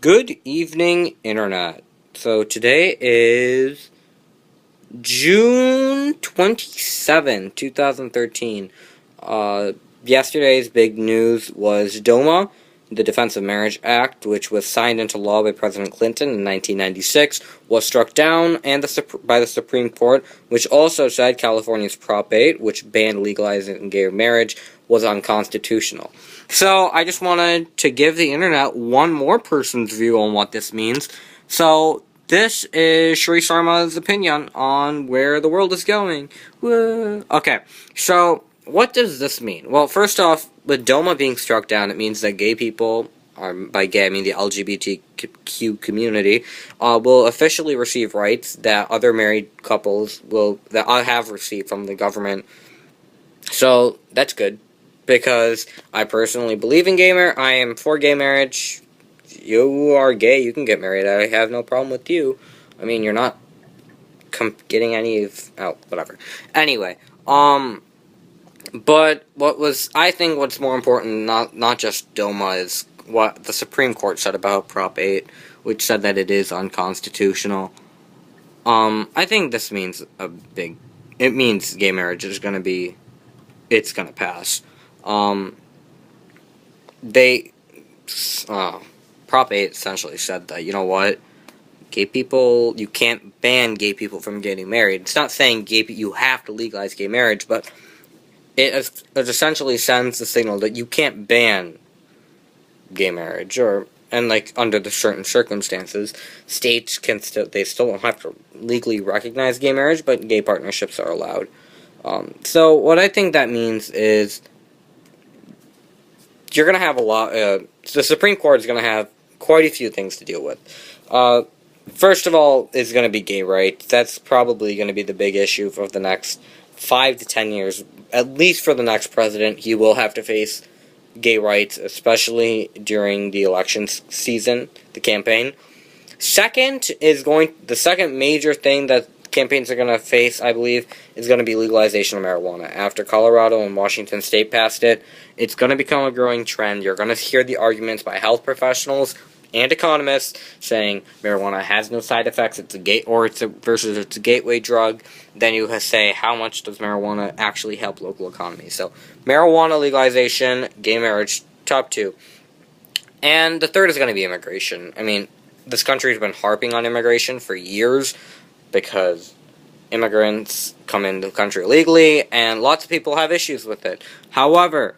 Good evening, Internet. So today is June 27, 2013. Yesterday's big news was DOMA, the Defense of Marriage Act, which was signed into law by President Clinton in 1996, was struck down by the Supreme Court, which also said California's Prop 8, which banned legalizing gay marriage, was unconstitutional. So I just wanted to give the Internet one more person's view on what this means. So this is Sree Sharma's opinion on where the world is going. Whoa. Okay, so what does this mean? Well, first off, with DOMA being struck down, it means that gay people, by gay I mean the LGBTQ community, will officially receive rights that other married couples that have received from the government. So that's good, because I personally believe in gay marriage. I am for gay marriage. You are gay, you can get married. I have no problem with you. I mean, you're not getting any of... Oh, whatever. Anyway, but I think what's more important, not just DOMA, is what the Supreme Court said about Prop 8, which said that it is unconstitutional. I think this means it means gay marriage is gonna pass. Prop 8 essentially said that, you know what, gay people, you can't ban gay people from getting married. It's not saying you have to legalize gay marriage, but it essentially sends the signal that you can't ban gay marriage, and under the certain circumstances, states they still don't have to legally recognize gay marriage, but gay partnerships are allowed. So what I think that means is you're going to have the Supreme Court is going to have quite a few things to deal with. First of all, is going to be gay rights. That's probably going to be the big issue for the next 5 to 10 years. At least for the next president, he will have to face gay rights, especially during the election season, the campaign. The second major thing that campaigns are going to face, I believe, is going to be legalization of marijuana. After Colorado and Washington State passed it, it's going to become a growing trend. You're going to hear the arguments by health professionals and economists saying marijuana has no side effects, it's a gateway drug. Then you say, how much does marijuana actually help local economies? So, marijuana legalization, gay marriage, top two. And the third is going to be immigration. I mean, this country has been harping on immigration for years, because immigrants come into the country illegally, and lots of people have issues with it. However,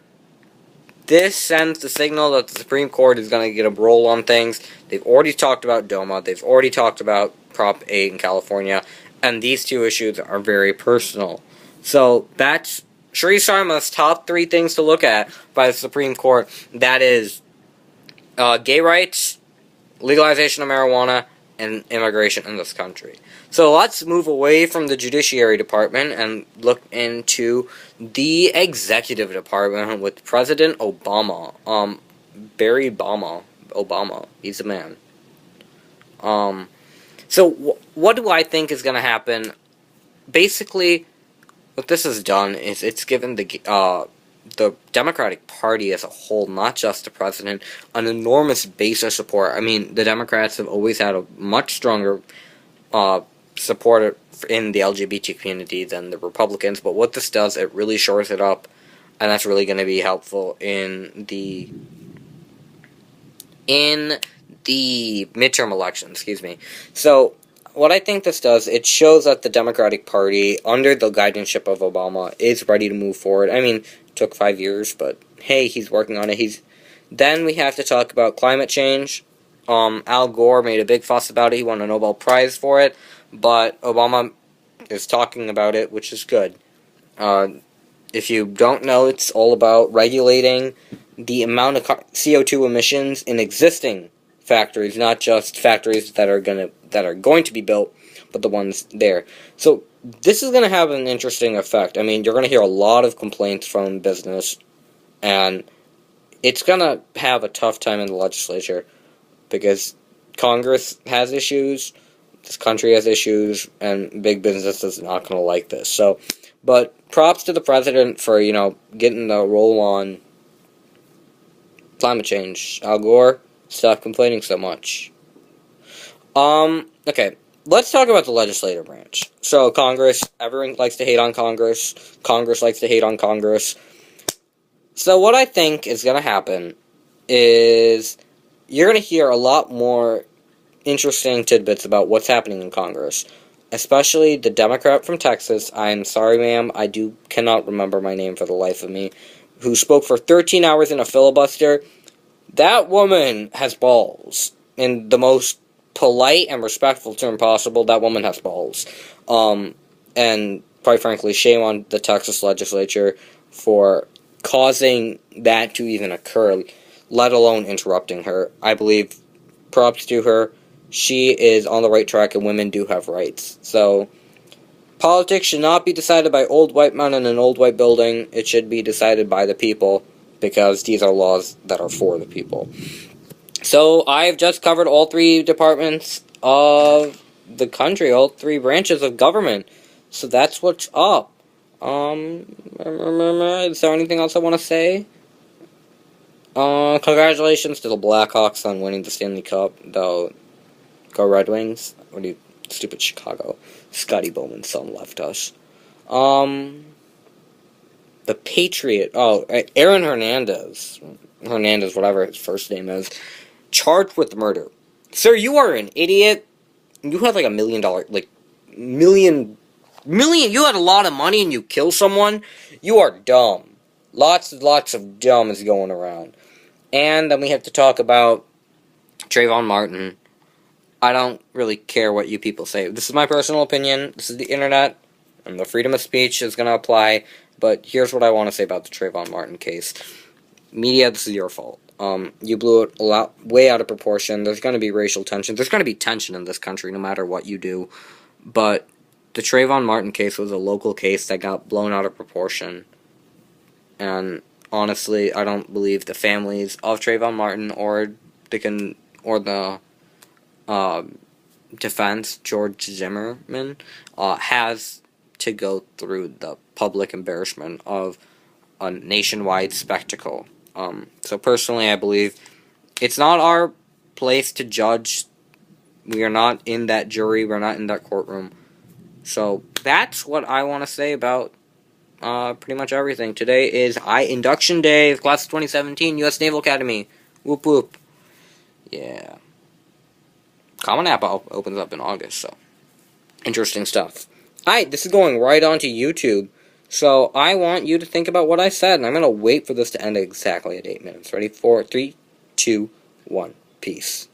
this sends the signal that the Supreme Court is going to get a roll on things. They've already talked about DOMA, they've already talked about Prop 8 in California, and these two issues are very personal. So that's Sree Sharma's top 3 things to look at by the Supreme Court. That is gay rights, legalization of marijuana, and immigration in this country. So let's move away from the Judiciary Department and look into the Executive Department with President Obama. Barry Obama. He's a man. So what do I think is going to happen? Basically, what this has done is it's given the Democratic Party as a whole, not just the president, an enormous base of support. I mean, the Democrats have always had a much stronger support in the LGBT community than the Republicans, but what this does, it really shores it up, and that's really going to be helpful in the midterm elections, So, what I think this does, it shows that the Democratic Party, under the guardianship of Obama, is ready to move forward. I mean, it took 5 years, but hey, he's working on it. Then we have to talk about climate change. Al Gore made a big fuss about it. He won a Nobel Prize for it, but Obama is talking about it, which is good. If you don't know, it's all about regulating the amount of CO2 emissions in existing factories, not just factories that are going to be built, but the ones there. So this is going to have an interesting effect. I mean, you're going to hear a lot of complaints from business, and it's going to have a tough time in the legislature, because Congress has issues, this country has issues, and big business is not going to like this. So, but props to the president for, getting the roll on climate change. Al Gore, Stop complaining so much. Okay. Let's talk about the legislative branch. So, Congress, everyone likes to hate on Congress. Congress likes to hate on Congress. So, what I think is going to happen is you're going to hear a lot more interesting tidbits about what's happening in Congress. Especially the Democrat from Texas, I'm sorry ma'am, cannot remember my name for the life of me, who spoke for 13 hours in a filibuster. That woman has balls. In the most polite and respectful term possible, that woman has balls. And quite frankly, shame on the Texas legislature for causing that to even occur, let alone interrupting her. I believe props to her. She is on the right track, and women do have rights. So, politics should not be decided by old white men in an old white building. It should be decided by the people, because these are laws that are for the people. So, I've just covered all three departments of the country, all three branches of government. So, that's what's up. Is there anything else I want to say? Congratulations to the Blackhawks on winning the Stanley Cup, though. Go Red Wings. What do you... Stupid Chicago. Scotty Bowman's son left us. The Patriot. Oh, Aaron Hernandez. Hernandez, whatever his first name is. Charged with murder. Sir, you are an idiot. You had like $1 million, you had a lot of money and you kill someone? You are dumb. Lots of dumb is going around. And then we have to talk about Trayvon Martin. I don't really care what you people say. This is my personal opinion. This is the internet, and the freedom of speech is going to apply. But here's what I want to say about the Trayvon Martin case. Media, this is your fault. You blew it way out of proportion. There's going to be racial tension. There's going to be tension in this country no matter what you do. But the Trayvon Martin case was a local case that got blown out of proportion. And honestly, I don't believe the families of Trayvon Martin or the defense, George Zimmerman, has to go through the public embarrassment of a nationwide spectacle. So personally, I believe it's not our place to judge. We are not in that jury. We're not in that courtroom. So that's what I want to say about pretty much everything. Today is induction day of class of 2017, U.S. Naval Academy. Whoop whoop. Yeah. Common App opens up in August, so interesting stuff. Alright, this is going right onto YouTube, so I want you to think about what I said, and I'm going to wait for this to end exactly at 8 minutes. Ready? 4, 3, 2, 1. Peace.